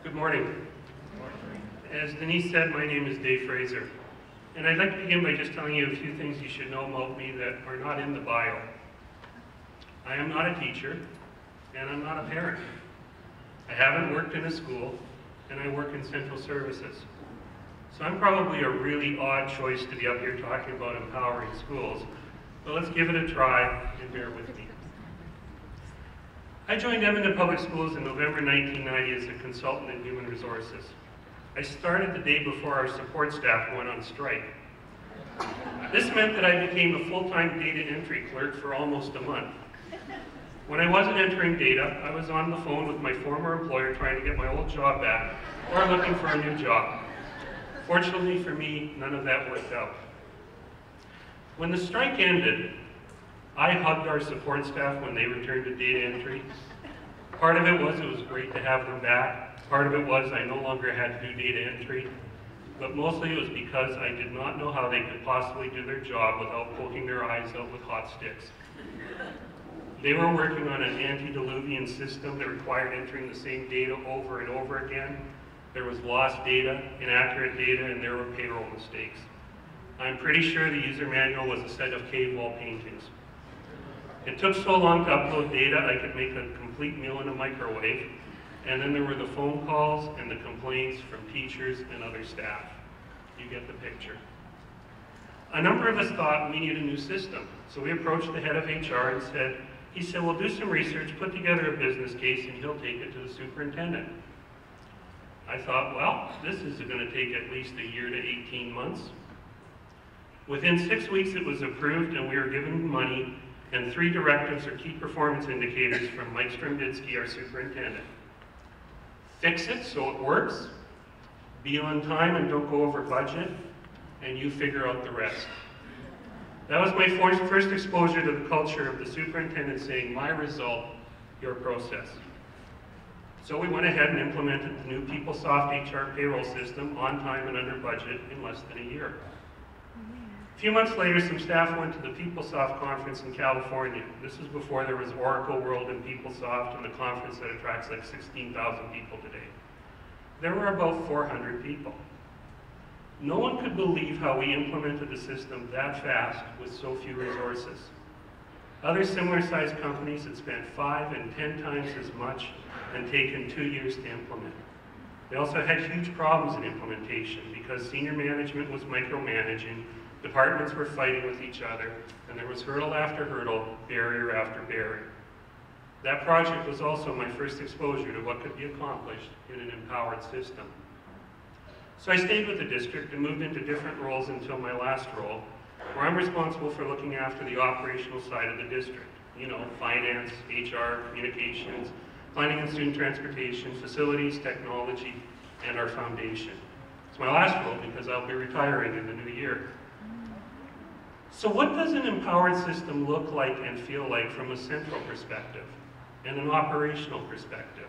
Good morning. As Denise said, my name is Dave Fraser. And I'd like to begin by just telling you a few things you should know about me that are not in the bio. I am not a teacher, and I'm not a parent. I haven't worked in a school, and I work in central services. So I'm probably a really odd choice to be up here talking about empowering schools, but let's give it a try and bear with me. I joined Edmonton Public Schools in November 1990 as a consultant in human resources. I started the day before our support staff went on strike. This meant that I became a full-time data entry clerk for almost a month. When I wasn't entering data, I was on the phone with my former employer trying to get my old job back or looking for a new job. Fortunately for me, none of that worked out. When the strike ended, I hugged our support staff when they returned to data entry. Part of it was great to have them back. Part of it was I no longer had to do data entry. But mostly it was because I did not know how they could possibly do their job without poking their eyes out with hot sticks. They were working on an antediluvian system that required entering the same data over and over again. There was lost data, inaccurate data, and there were payroll mistakes. I'm pretty sure the user manual was a set of cave wall paintings. It took so long to upload data I could make a complete meal in a microwave, and then there were the phone calls and the complaints from teachers and other staff. You get the picture. A number of us thought we needed a new system, so we approached the head of HR and he said, we'll do some research, put together a business case, and he'll take it to the superintendent. I thought, well, this is going to take at least a year to 18 months. Within 6 weeks it was approved and we were given money and 3 directives or key performance indicators from Mike Strembitsky, our superintendent. Fix it so it works, be on time and don't go over budget, and you figure out the rest. That was my first exposure to the culture of the superintendent saying, my result, your process. So we went ahead and implemented the new PeopleSoft HR payroll system on time and under budget in less than a year. A few months later, some staff went to the PeopleSoft conference in California. This was before there was Oracle World and PeopleSoft and the conference that attracts like 16,000 people today. There were about 400 people. No one could believe how we implemented the system that fast with so few resources. Other similar-sized companies had spent 5 and 10 times as much and taken 2 years to implement. They also had huge problems in implementation because senior management was micromanaging, departments were fighting with each other, and there was hurdle after hurdle, barrier after barrier. That project was also my first exposure to what could be accomplished in an empowered system. So I stayed with the district and moved into different roles until my last role, where I'm responsible for looking after the operational side of the district. You know, finance, HR, communications, planning and student transportation, facilities, technology, and our foundation. It's my last role because I'll be retiring in the new year. So what does an empowered system look like and feel like from a central perspective and an operational perspective?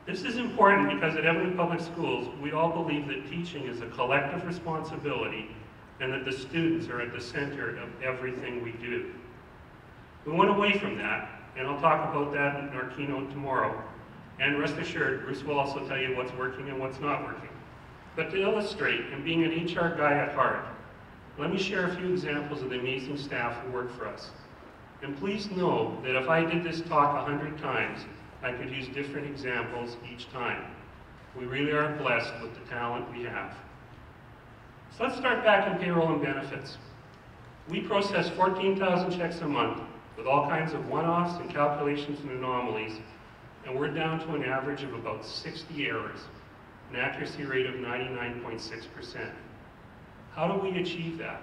This is important because at Edmonton Public Schools, we all believe that teaching is a collective responsibility and that the students are at the center of everything we do. We went away from that, and I'll talk about that in our keynote tomorrow. And rest assured, Bruce will also tell you what's working and what's not working. But to illustrate, and being an HR guy at heart, let me share a few examples of the amazing staff who work for us. And please know that if I did this talk 100 times, I could use different examples each time. We really are blessed with the talent we have. So let's start back in payroll and benefits. We process 14,000 checks a month with all kinds of one-offs and calculations and anomalies, and we're down to an average of about 60 errors, an accuracy rate of 99.6%. How do we achieve that?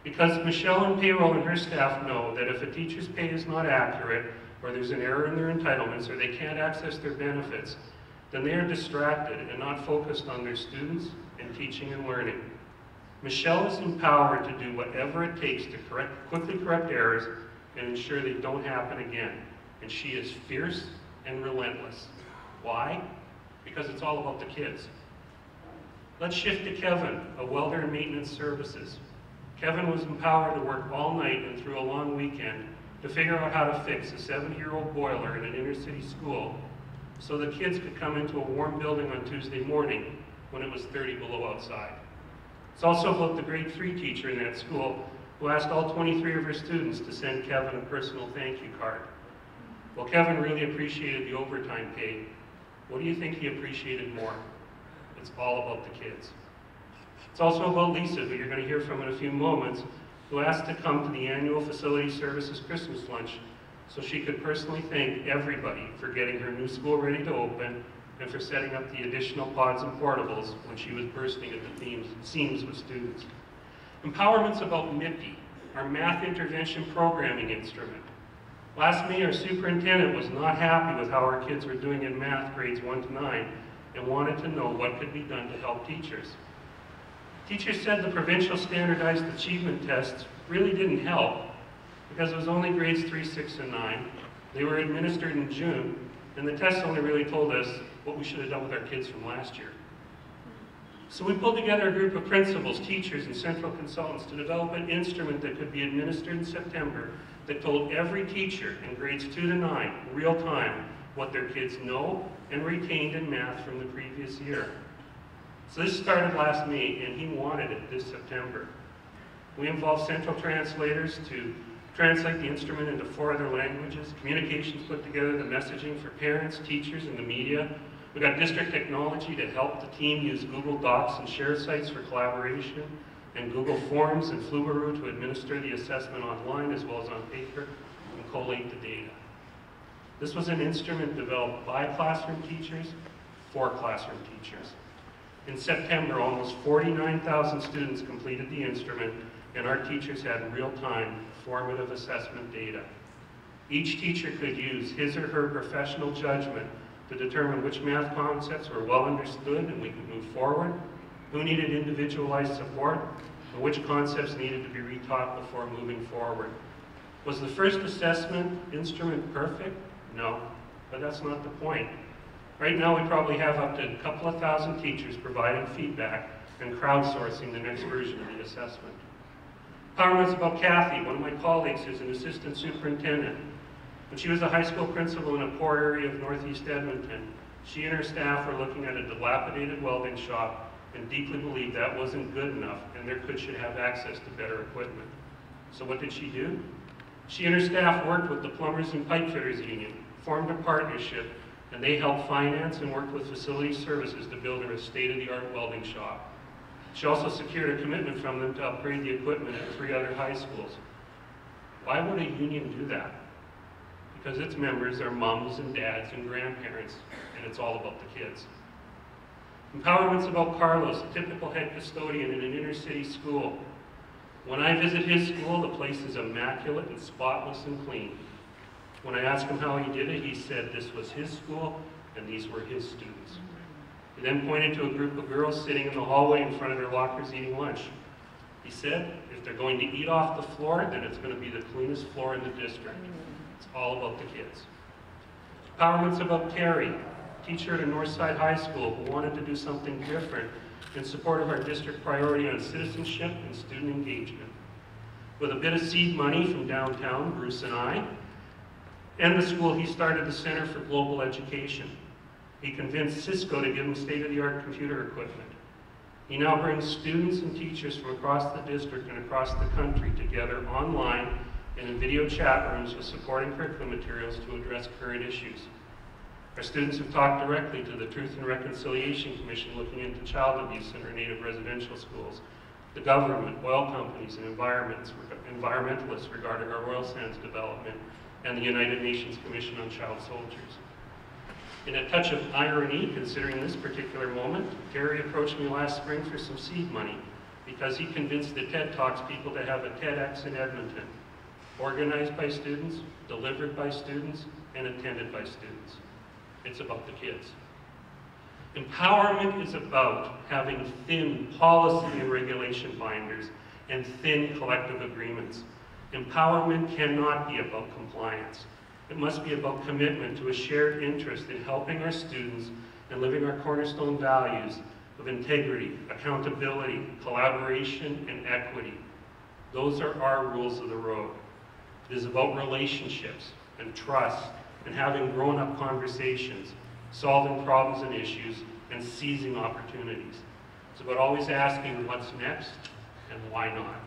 Because Michelle in payroll and her staff know that if a teacher's pay is not accurate, or there's an error in their entitlements, or they can't access their benefits, then they are distracted and not focused on their students and teaching and learning. Michelle is empowered to do whatever it takes to quickly correct errors and ensure they don't happen again. And she is fierce and relentless. Why? Because it's all about the kids. Let's shift to Kevin, a welder in maintenance services. Kevin was empowered to work all night and through a long weekend to figure out how to fix a 70-year-old boiler in an inner city school so the kids could come into a warm building on Tuesday morning when it was 30 below outside. It's also about the grade 3 teacher in that school who asked all 23 of her students to send Kevin a personal thank you card. Well, Kevin really appreciated the overtime pay. What do you think he appreciated more? It's all about the kids. It's also about Lisa, who you're going to hear from in a few moments, who asked to come to the annual Facility Services Christmas lunch so she could personally thank everybody for getting her new school ready to open and for setting up the additional pods and portables when she was bursting at the seams with students. Empowerment's about MIPI, our Math Intervention Programming Instrument. Last May, our superintendent was not happy with how our kids were doing in math grades 1 to 9 and wanted to know what could be done to help teachers. Teachers said the provincial standardized achievement tests really didn't help because it was only grades 3, 6, and 9. They were administered in June, and the tests only really told us what we should have done with our kids from last year. So we pulled together a group of principals, teachers, and central consultants to develop an instrument that could be administered in September that told every teacher in grades 2 to 9, real time, what their kids know and retained in math from the previous year. So this started last May, and he wanted it this September. We involved central translators to translate the instrument into 4 other languages. Communications put together the messaging for parents, teachers, and the media. We got district technology to help the team use Google Docs and share sites for collaboration, and Google Forms and Flubaroo to administer the assessment online as well as on paper and collate the data. This was an instrument developed by classroom teachers for classroom teachers. In September, almost 49,000 students completed the instrument, and our teachers had real-time formative assessment data. Each teacher could use his or her professional judgment to determine which math concepts were well understood and we could move forward, who needed individualized support, and which concepts needed to be retaught before moving forward. Was the first assessment instrument perfect? No, but that's not the point. Right now we probably have up to a couple of thousand teachers providing feedback and crowdsourcing the next version of the assessment. Empowerment's about Kathy, one of my colleagues who's an assistant superintendent. When she was a high school principal in a poor area of northeast Edmonton, she and her staff were looking at a dilapidated welding shop and deeply believed that wasn't good enough and their kids should have access to better equipment. So what did she do? She and her staff worked with the Plumbers and Pipe Fitters Union, formed a partnership, and they helped finance and worked with Facility Services to build her a state-of-the-art welding shop. She also secured a commitment from them to upgrade the equipment at 3 other high schools. Why would a union do that? Because its members are moms and dads and grandparents, and it's all about the kids. Empowerment's about Carlos, a typical head custodian in an inner-city school. When I visit his school, the place is immaculate and spotless and clean. When I asked him how he did it, he said this was his school and these were his students. He then pointed to a group of girls sitting in the hallway in front of their lockers eating lunch. He said, if they're going to eat off the floor, then it's going to be the cleanest floor in the district. It's all about the kids. Empowerment's about Terry, a teacher at a Northside High School who wanted to do something different in support of our district priority on citizenship and student engagement. With a bit of seed money from downtown, Bruce and I, and the school, he started the Center for Global Education. He convinced Cisco to give him state-of-the-art computer equipment. He now brings students and teachers from across the district and across the country together online and in video chat rooms with supporting curriculum materials to address current issues. Our students have talked directly to the Truth and Reconciliation Commission looking into child abuse in our native residential schools, the government, oil companies, and environmentalists regarding our oil sands development, and the United Nations Commission on Child Soldiers. In a touch of irony, considering this particular moment, Terry approached me last spring for some seed money because he convinced the TED Talks people to have a TEDx in Edmonton, organized by students, delivered by students, and attended by students. It's about the kids. Empowerment is about having thin policy and regulation binders and thin collective agreements. Empowerment cannot be about compliance. It must be about commitment to a shared interest in helping our students and living our cornerstone values of integrity, accountability, collaboration, and equity. Those are our rules of the road. It is about relationships and trust and having grown-up conversations, solving problems and issues, and seizing opportunities. It's about always asking what's next and why not.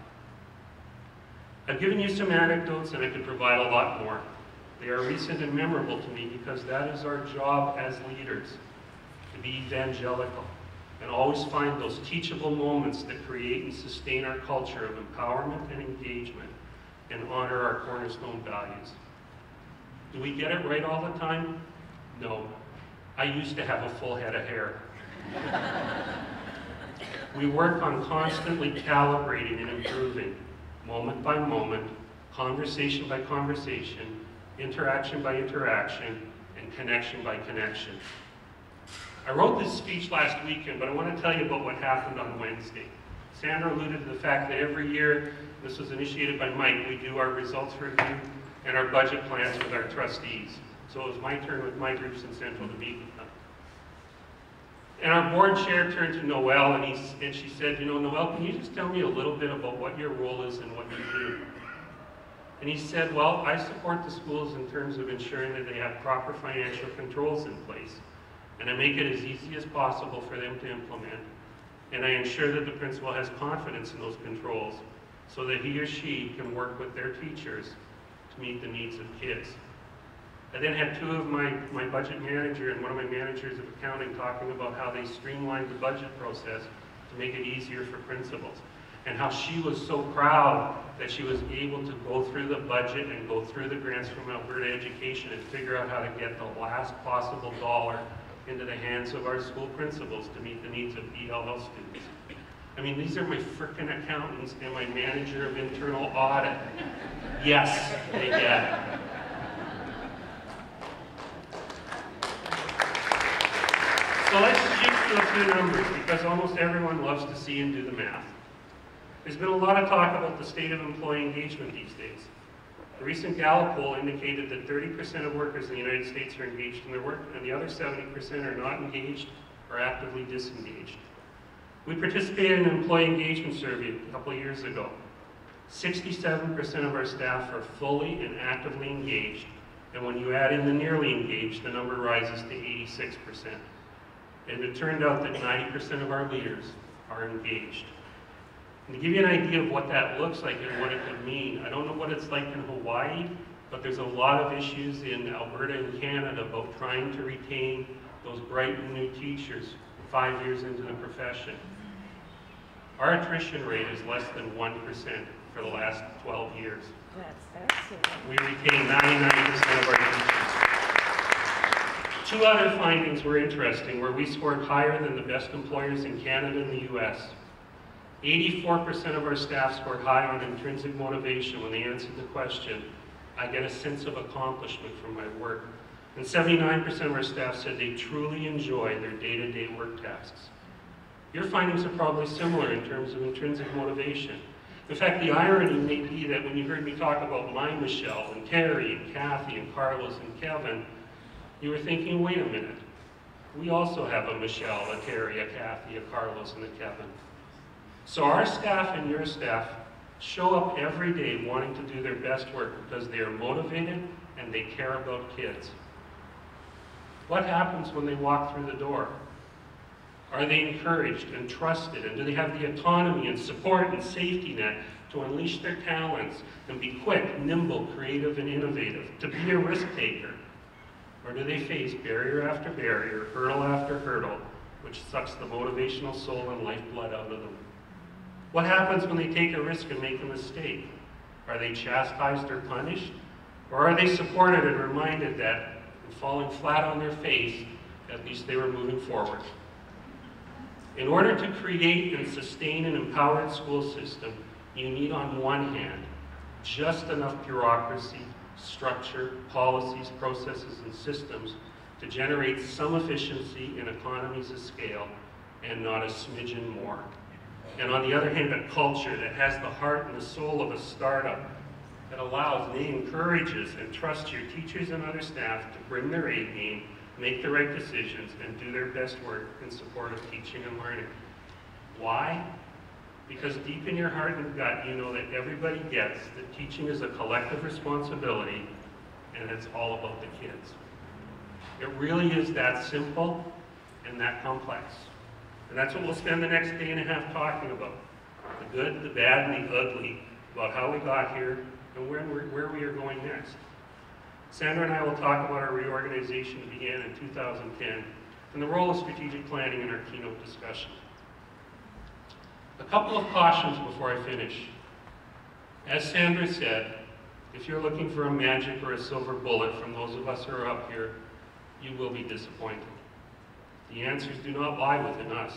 I've given you some anecdotes and I could provide a lot more. They are recent and memorable to me because that is our job as leaders, to be evangelical and always find those teachable moments that create and sustain our culture of empowerment and engagement and honor our cornerstone values. Do we get it right all the time? No. I used to have a full head of hair. We work on constantly calibrating and improving, moment by moment, conversation by conversation, interaction by interaction, and connection by connection. I wrote this speech last weekend, but I want to tell you about what happened on Wednesday. Sandra alluded to the fact that every year, this was initiated by Mike, we do our results review and our budget plans with our trustees. So it was my turn with my groups in Central to meet with them. And our board chair turned to Noel and she said, you know, Noel, can you just tell me a little bit about what your role is and what you do? And he said, well, I support the schools in terms of ensuring that they have proper financial controls in place. And I make it as easy as possible for them to implement. And I ensure that the principal has confidence in those controls so that he or she can work with their teachers to meet the needs of kids. I then had two of my budget manager and one of my managers of accounting talking about how they streamlined the budget process to make it easier for principals, and how she was so proud that she was able to go through the budget and go through the grants from Alberta Education and figure out how to get the last possible dollar into the hands of our school principals to meet the needs of ELL students. I mean, these are my frickin' accountants and my manager of internal audit. Yes, they get it. So let's shift to a few numbers, because almost everyone loves to see and do the math. There's been a lot of talk about the state of employee engagement these days. A recent Gallup poll indicated that 30% of workers in the United States are engaged in their work, and the other 70% are not engaged or actively disengaged. We participated in an employee engagement survey a couple of years ago. 67% of our staff are fully and actively engaged, and when you add in the nearly engaged, the number rises to 86%. And it turned out that 90% of our leaders are engaged. And to give you an idea of what that looks like and what it could mean, I don't know what it's like in Hawaii, but there's a lot of issues in Alberta and Canada about trying to retain those bright new teachers 5 years into the profession. Our attrition rate is less than 1% for the last 12 years. That's excellent. We retain 99% of our teachers. Two other findings were interesting, where we scored higher than the best employers in Canada and the US. 84% of our staff scored high on intrinsic motivation when they answered the question, I get a sense of accomplishment from my work. And 79% of our staff said they truly enjoy their day-to-day work tasks. Your findings are probably similar in terms of intrinsic motivation. In fact, the irony may be that when you heard me talk about my Michelle and Terry and Kathy and Carlos and Kevin, you were thinking, wait a minute, we also have a Michelle, a Terry, a Kathy, a Carlos, and a Kevin. So our staff and your staff show up every day wanting to do their best work because they are motivated and they care about kids. What happens when they walk through the door? Are they encouraged and trusted, and do they have the autonomy and support and safety net to unleash their talents and be quick, nimble, creative, and innovative, to be a risk taker? Or do they face barrier after barrier, hurdle after hurdle, which sucks the motivational soul and lifeblood out of them? What happens when they take a risk and make a mistake? Are they chastised or punished? Or are they supported and reminded that, in falling flat on their face, at least they were moving forward? In order to create and sustain an empowered school system, you need, on one hand, just enough bureaucracy, structure, policies, processes, and systems to generate some efficiency and economies of scale, and not a smidgen more. And on the other hand, a culture that has the heart and the soul of a startup, that allows, and encourages and trusts your teachers and other staff to bring their A game, make the right decisions, and do their best work in support of teaching and learning. Why? Because deep in your heart and gut, you know that everybody gets that teaching is a collective responsibility, and it's all about the kids. It really is that simple and that complex. And that's what we'll spend the next day and a half talking about. The good, the bad, and the ugly, about how we got here and where we are going next. Sandra and I will talk about our reorganization that began in 2010 and the role of strategic planning in our keynote discussion. A couple of cautions before I finish. As Sandra said, if you're looking for a magic or a silver bullet from those of us who are up here, you will be disappointed. The answers do not lie within us.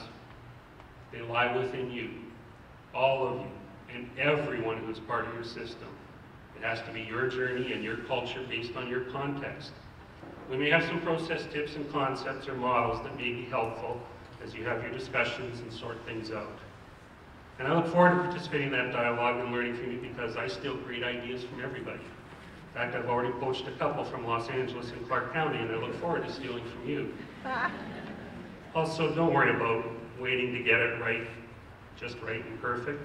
They lie within you, all of you, and everyone who's part of your system. It has to be your journey and your culture based on your context. We may have some process tips and concepts or models that may be helpful as you have your discussions and sort things out. And I look forward to participating in that dialogue and learning from you because I steal great ideas from everybody. In fact, I've already poached a couple from Los Angeles and Clark County, and I look forward to stealing from you. Also, don't worry about waiting to get it right, just right and perfect.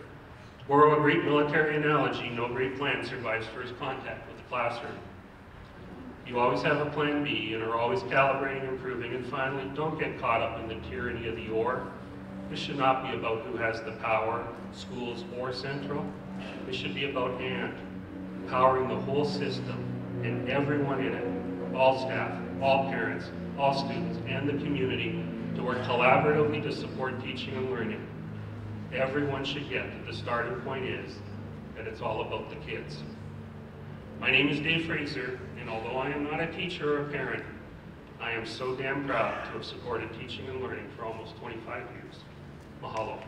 To borrow a great military analogy, no great plan survives first contact with the classroom. You always have a plan B and are always calibrating and improving. And finally, don't get caught up in the tyranny of the or. This should not be about who has the power, schools or central. This should be about and, empowering the whole system and everyone in it, all staff, all parents, all students, and the community to work collaboratively to support teaching and learning. Everyone should get that the starting point is that it's all about the kids. My name is Dave Fraser, and although I am not a teacher or a parent, I am so damn proud to have supported teaching and learning for almost 25 years. Mahalo.